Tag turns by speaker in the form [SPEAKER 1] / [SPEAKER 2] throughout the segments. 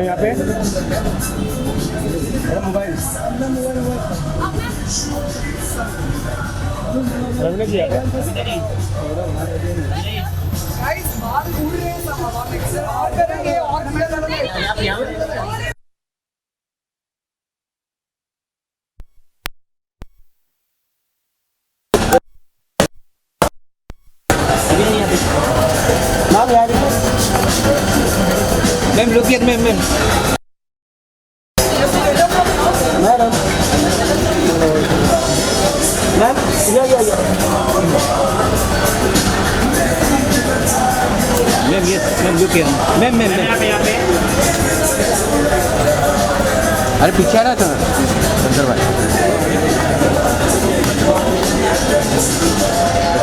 [SPEAKER 1] यहाँ पे मोबाइल रविंद्र जी यहाँ पे ma'am look at ma'am ma'am madam ma'am या ma'am yes ma'am look at ma'am ma'am अरे पीछे आ रहा था अंदर भाई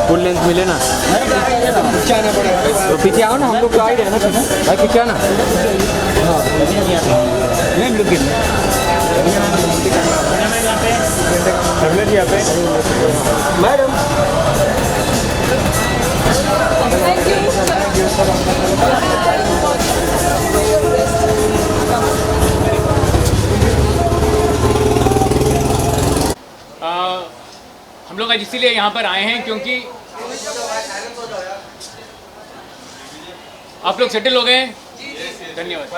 [SPEAKER 1] फुल लेंथ मिले ना पीछे आना पड़ेगा तो पीछे आओ ना हम लोग गाइड है ना भाई पीछे आना हाँ मैम लुक इन यहाँ पे मैडम
[SPEAKER 2] हम लोग आज इसीलिए यहाँ पर आए हैं क्योंकि आप लोग सेटल हो गए हैं। धन्यवाद।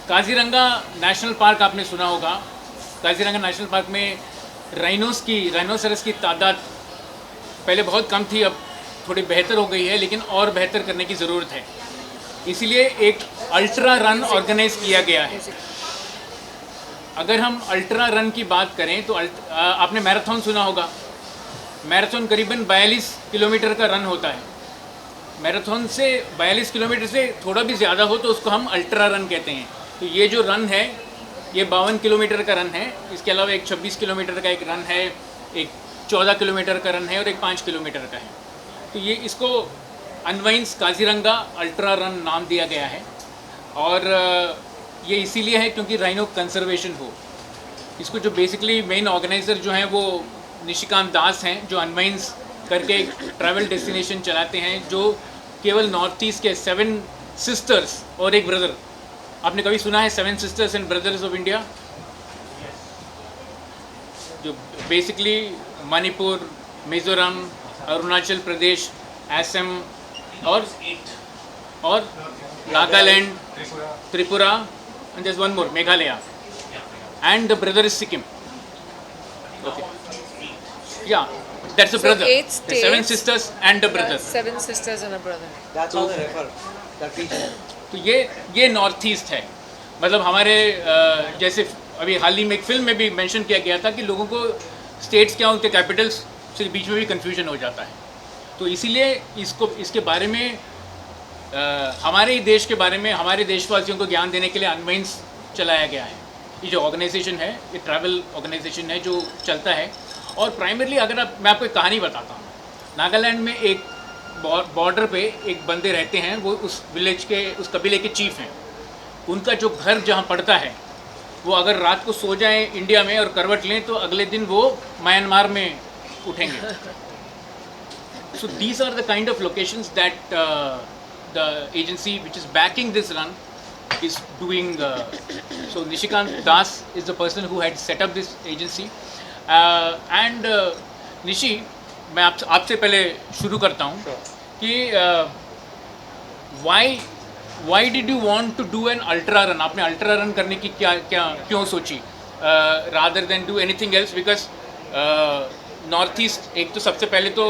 [SPEAKER 2] काजीरंगा नेशनल पार्क आपने सुना होगा। काजीरंगा नेशनल पार्क में राइनोसरस की तादाद पहले बहुत कम थी, अब थोड़ी बेहतर हो गई है, लेकिन और बेहतर करने की ज़रूरत है। इसीलिए एक अल्ट्रा रन ऑर्गेनाइज किया गया है। अगर हम अल्ट्रा रन की बात करें तो आपने मैराथन सुना होगा। मैराथन करीबन 42 किलोमीटर का रन होता है। मैराथन से 42 किलोमीटर से थोड़ा भी ज़्यादा हो तो उसको हम अल्ट्रा रन कहते हैं। तो ये जो रन है ये 52 किलोमीटर का रन है। इसके अलावा एक 26 किलोमीटर का एक रन है, एक 14 किलोमीटर का रन है और एक 5 किलोमीटर का है। तो ये इसको अनवाइंस काजीरंगा अल्ट्रा रन नाम दिया गया है और ये इसीलिए है क्योंकि राइनो कंजर्वेशन हो। इसको जो बेसिकली मेन ऑर्गेनाइज़र जो हैं वो निशिकांत दास हैं, जो अनवाइंस करके एक ट्रैवल डेस्टिनेशन चलाते हैं जो केवल नॉर्थ ईस्ट के 7 सिस्टर्स और एक ब्रदर। आपने कभी सुना है 7 sisters and brothers of India? जो बेसिकली मणिपुर, मिज़ोरम, अरुणाचल प्रदेश, असम और Nagaland, Tripura, and there's one more, Meghalaya, and the brother is Sikkim. Okay. Yeah, that's the brother.
[SPEAKER 3] 8
[SPEAKER 2] The
[SPEAKER 3] states.
[SPEAKER 2] 7 sisters and the brother.
[SPEAKER 3] 7 sisters and a brother.
[SPEAKER 4] That's how they refer that region.
[SPEAKER 2] तो ये north east है। मतलब हमारे जैसे अभी हाल ही में एक film में भी मेंशन किया गया था कि लोगों को स्टेट्स क्या उनके कैपिटल्स से बीच में भी कंफ्यूजन हो जाता है। तो इसीलिए इसके बारे में हमारे ही देश के बारे में हमारे देशवासियों को ज्ञान देने के लिए अनवाइंस चलाया गया है। ये जो ऑर्गेनाइजेशन है ये ट्रैवल ऑर्गेनाइजेशन है जो चलता है। और प्राइमरली अगर मैं आपको एक कहानी बताता हूँ। नागालैंड में एक बॉर्डर पे एक बंदे रहते हैं, वो उस विलेज के उस कबीले के चीफ हैं। उनका जो घर जहाँ पड़ता है वो अगर रात को सो जाए इंडिया में और करवट लें तो अगले दिन वो म्यांमार में उठेंगे। So these are the kind of locations that the agency which is backing this run is doing. So Nishikant Das is the person who had set up this agency and Nishi मैं आपसे पहले शुरू करता हूँ कि why did you want to do an ultra run? आपने ultra run करने की क्यों सोची rather than do anything else? Because north east एक तो सबसे पहले तो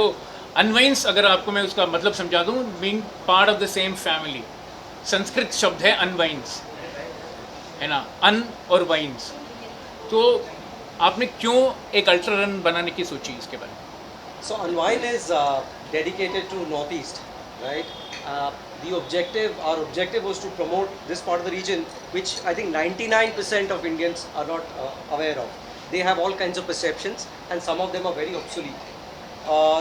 [SPEAKER 2] अनवाइंस, अगर आपको मैं उसका मतलब समझा दूँ, being part of the same family. Sanskrit शब्द है अनवाइंस, है ना, अन और वाइंस। तो आपने क्यों एक अल्ट्रा रन बनाने की सोची इसके बारे में?
[SPEAKER 4] So Unwind is dedicated to Northeast, right? Our objective was to promote this part of the region, which I think 99% of Indians are not aware of. They have all kinds of perceptions, and some of them are very obsolete.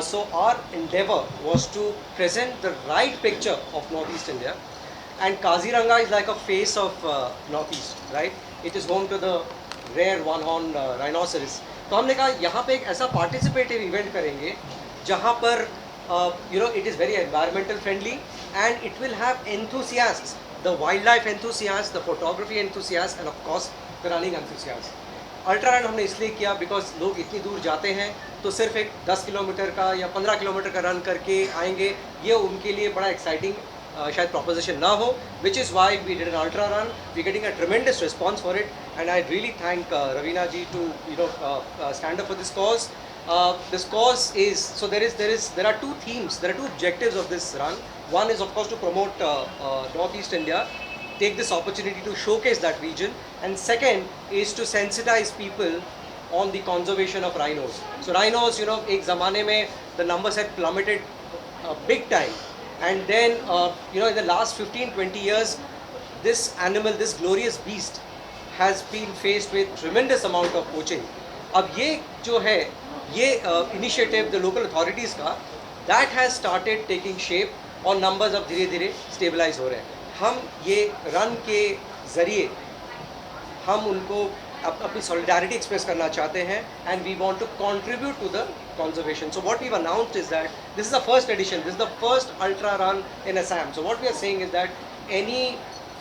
[SPEAKER 4] So our endeavor was to present the right picture of Northeast India, and Kaziranga is like a face of Northeast, right? It is home to the rare one-horned rhinoceros. तो हमने कहा यहाँ पे एक ऐसा participative event करेंगे जहाँ पर it is very environmental friendly and it will have enthusiasts, the wildlife enthusiasts, the photography enthusiasts, and of course the running enthusiasts. Ultra run हमने इसलिए किया बिकॉज लोग इतनी दूर जाते हैं तो सिर्फ एक 10 किलोमीटर का या 15 किलोमीटर का रन करके आएंगे, ये उनके लिए बड़ा एक्साइटिंग शायद प्रोपोजिशन ना हो, which is why we did an ultra run. We getting a tremendous response for it and I really thank Raveena ji to stand up for this cause. This cause is, so there are two themes, there are two objectives of this run. One is of course to promote Northeast India, take this opportunity to showcase that region, and second is to sensitize people on the conservation of rhinos. So rhinos, एक ज़माने में the numbers had plummeted big time, and then in the last 15-20 years this animal, this glorious beast has been faced with tremendous amount of poaching. अब ये जो है ये initiative the local authorities का, that has started taking shape और numbers अब धीरे धीरे stabilize हो रहे हैं. हम ये रन के ज़रिए हम उनको अपनी solidarity express करना चाहते हैं, and we want to contribute to the conservation. So what we've announced is that this is the first edition, this is the first ultra run in Assam. So what we are saying is that any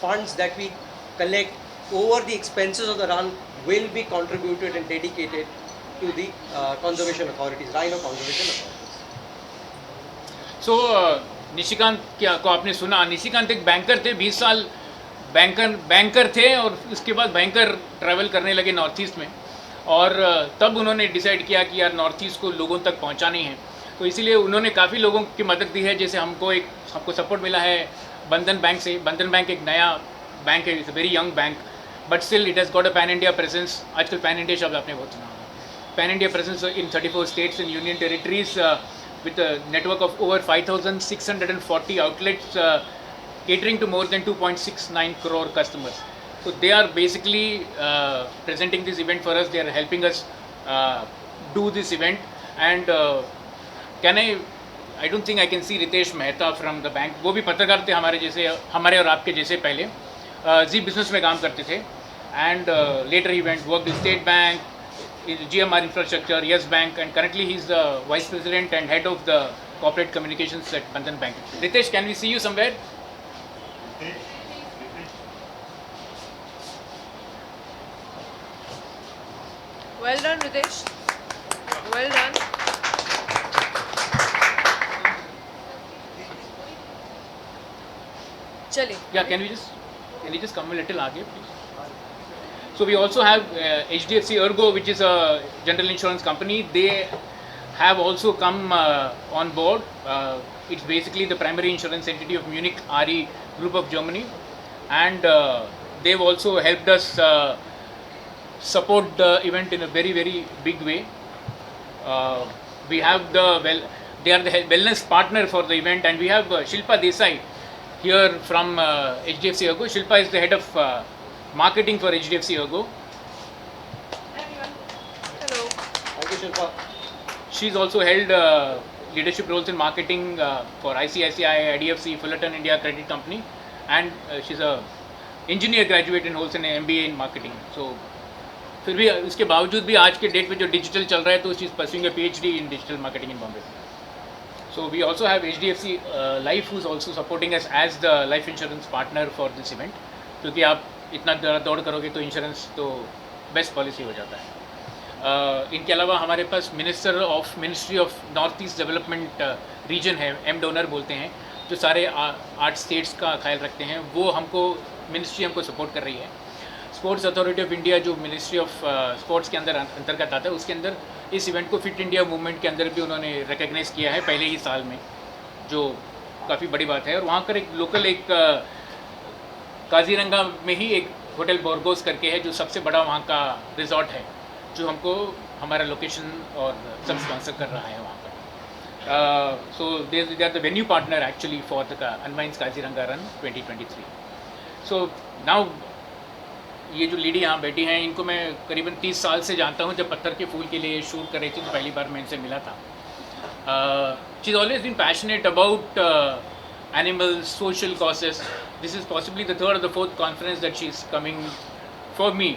[SPEAKER 4] funds that we collect over the expenses of the run will be contributed and dedicated to the conservation authorities, rhino conservation authorities.
[SPEAKER 2] सो निशिकांत को आपने सुना. निशिकांत एक banker थे, 20 साल banker थे और उसके बाद बैंकर ट्रैवल करने लगे नॉर्थ ईस्ट में, और तब उन्होंने डिसाइड किया कि यार नॉर्थ ईस्ट को लोगों तक पहुंचानी है. तो इसीलिए उन्होंने काफ़ी लोगों की मदद दी है. जैसे हमको सपोर्ट मिला है बंधन बैंक से. बंधन बैंक एक नया बैंक है, it's a very young bank, but still it has got a pan India presence. आजकल पैन इंडिया शब्द आपने बहुत सुना होगा. Pan India presence in 34 states and union territories with a network of over 5,640 outlets catering to more than 2.69 crore customers. So they are basically presenting this event for us. They are helping us do this event. And I don't think I can see Ritesh Mehta from the bank. वो भी पत्रकार थे हमारे और आपके जैसे पहले जी business में काम करते थे, and later he worked in State Bank, GMR Infrastructure, Yes Bank, and currently he is the Vice President and Head of the Corporate Communications at Bandhan Bank. Ritesh, can we see you somewhere?
[SPEAKER 3] Well done, Ritesh. Well done. चलिए.
[SPEAKER 2] Yeah, can you just come a little आगे, please? So we also have HDFC Ergo, which is a general insurance company. They have also come on board. It's basically the primary insurance entity of Munich Re Group of Germany, and they've also helped us support the event in a very, very big way. We have they are the wellness partner for the event, and we have Shilpa Desai here from HDFC Ergo. Shilpa is the head of marketing for HDFC Ergo.
[SPEAKER 3] Hello.
[SPEAKER 4] Thank you, Shilpa.
[SPEAKER 2] She's also held leadership roles in marketing for ICICI, IDFC, Fullerton India Credit Company, and she's a engineer graduate in holds an MBA in marketing. So फिर भी उसके बावजूद भी आज के date में जो digital चल रहा है, तो she is pursuing a PhD in digital marketing in Bombay. So we also have HDFC Life, who's also supporting us as the life insurance partner for this event. क्योंकि आप इतना दौड़ करोगे तो इंश्योरेंस तो बेस्ट पॉलिसी हो जाता है. इनके अलावा हमारे पास ministry of north east development region है, MDonor बोलते हैं, जो सारे 8 स्टेट्स का ख्याल रखते हैं. वो मिनिस्ट्री हमको सपोर्ट कर रही है. स्पोर्ट्स अथॉरिटी ऑफ इंडिया, जो मिनिस्ट्री ऑफ स्पोर्ट्स के अंतर्गत आता है, उसके अंदर इस इवेंट को फिट इंडिया मूवमेंट के अंदर भी उन्होंने रिकग्नाइज़ किया है पहले ही साल में, जो काफ़ी बड़ी बात है. और वहाँ पर एक लोकल काजीरंगा में ही एक होटल बोरगोस करके है, जो सबसे बड़ा वहाँ का रिजॉर्ट है, जो हमको हमारा लोकेशन और सब स्पॉन्सर कर रहा है वहाँ पर. So they are the venue partner actually for the unwinds Kaziranga run 2023. So now ये जो लेडी यहाँ बैठी हैं, इनको मैं करीबन 30 साल से जानता हूँ. जब पत्थर के फूल के लिए शूट कर रही थी तो पहली बार मैं इनसे मिला था. She is always been passionate about animals, social causes. This is possibly the 3rd or the 4th conference that she is coming for me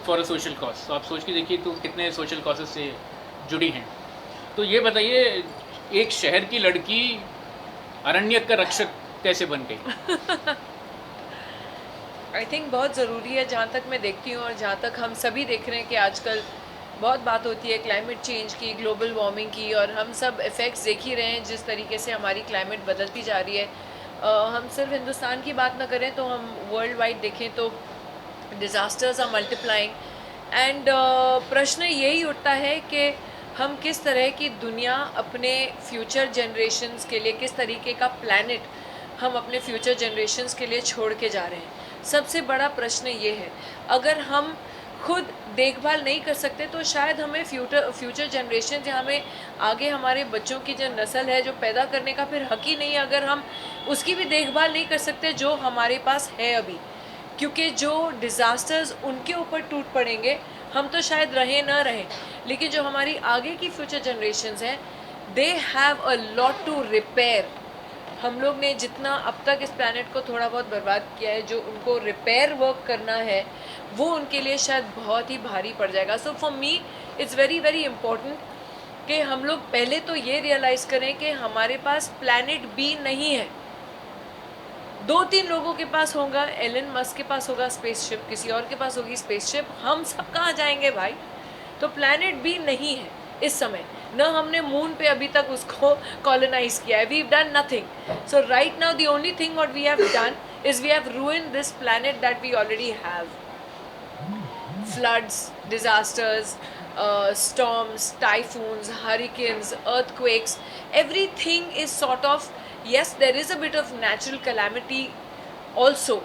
[SPEAKER 2] for a social cause. So आप सोच के देखिए तो कितने social causes से जुड़ी हैं. तो ये बताइए, एक शहर की लड़की अरण्यक का रक्षक कैसे बन गई?
[SPEAKER 3] आई थिंक बहुत ज़रूरी है, जहाँ तक मैं देखती हूँ और जहाँ तक हम सभी देख रहे हैं कि आजकल बहुत बात होती है क्लाइमेट चेंज की, ग्लोबल वार्मिंग की, और हम सब इफ़ेक्ट्स देख ही रहे हैं जिस तरीके से हमारी क्लाइमेट बदलती जा रही है। हम सिर्फ हिंदुस्तान की बात ना करें तो हम वर्ल्ड वाइड देखें तो डिज़ास्टर्स आर मल्टीप्लाइंग एंड प्रश्न यही उठता है कि हम किस तरह की दुनिया अपने फ्यूचर जनरेशन्स के लिए, किस तरीके का प्लैनेट हम अपने फ्यूचर जनरेशन्स के लिए छोड़ के जा रहे हैं। सबसे बड़ा प्रश्न ये है, अगर हम खुद देखभाल नहीं कर सकते तो शायद हमें फ्यूचर जनरेशन, या हमें आगे हमारे बच्चों की जो नस्ल है जो पैदा करने का फिर हक ही नहीं है, अगर हम उसकी भी देखभाल नहीं कर सकते जो हमारे पास है अभी। क्योंकि जो डिज़ास्टर्स उनके ऊपर टूट पड़ेंगे, हम तो शायद रहें ना रहें, लेकिन जो हमारी आगे की फ्यूचर जनरेशन्स हैं, they have a lot to repair. हम लोग ने जितना अब तक इस प्लैनेट को थोड़ा बहुत बर्बाद किया है, जो उनको रिपेयर वर्क करना है वो उनके लिए शायद बहुत ही भारी पड़ जाएगा। So for me it's very very important कि हम लोग पहले तो ये रियलाइज़ करें कि हमारे पास प्लैनेट बी नहीं है। 2-3 लोगों के पास होगा, एलन मस्क के पास होगा स्पेसशिप, किसी और के पास होगी स्पेसशिप, हम सब कहाँ जाएंगे भाई? तो प्लैनेट बी नहीं है इस समय, न हमने मून पे अभी तक उसको कॉलोनाइज किया है, we done nothing. So right now the only thing what we have done is we have ruined this planet that we already have. Floods, disasters, storms, typhoons, hurricanes, earthquakes, everything is sort of, yes, there is a bit of natural calamity also,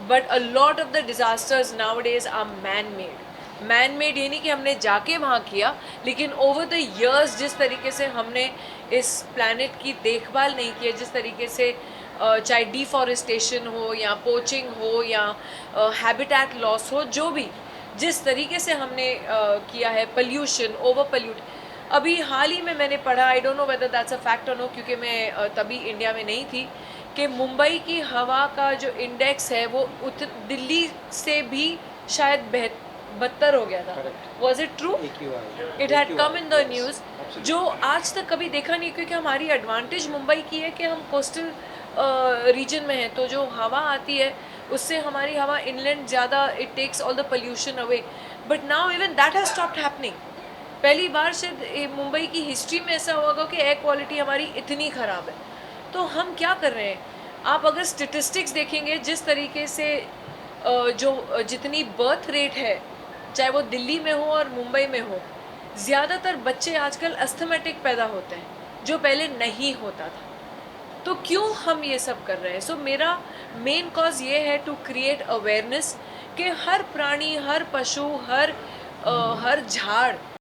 [SPEAKER 3] but a lot of the disasters nowadays are man-made. Man-made ये नहीं कि हमने जाके वहाँ किया, लेकिन over the years जिस तरीके से हमने इस planet की देखभाल नहीं की है, जिस तरीके से चाहे डिफॉरेस्टेशन हो या पोचिंग हो या हैबिटेट लॉस हो, जो भी जिस तरीके से हमने किया है, पोल्यूशन, ओवर पोल्यूट। अभी हाल ही में मैंने पढ़ा, I don't know whether that's a fact और नो, क्योंकि मैं तभी इंडिया में नहीं थी, कि मुंबई की हवा का जो इंडेक्स है वो दिल्ली से भी शायद बदतर हो गया था। Was it true? It had come in the news, जो आज तक कभी देखा नहीं, क्योंकि हमारी एडवांटेज मुंबई की है कि हम कोस्टल रीजन में है, तो जो हवा आती है उससे हमारी हवा इनलैंड ज़्यादा, it takes all the pollution away, but now even that has stopped happening. पहली बार शायद मुंबई की हिस्ट्री में ऐसा होगा कि एयर क्वालिटी हमारी इतनी ख़राब है। तो हम क्या कर रहे हैं? आप अगर स्टेटिस्टिक्स देखेंगे, जिस तरीके से जो जितनी बर्थ रेट है, चाहे वो दिल्ली में हो और मुंबई में हो, ज़्यादातर बच्चे आजकल अस्थमेटिक पैदा होते हैं, जो पहले नहीं होता था। तो क्यों हम ये सब कर रहे हैं? सो मेरा मेन कॉज ये है टू क्रिएट अवेयरनेस कि हर प्राणी, हर पशु, हर झाड़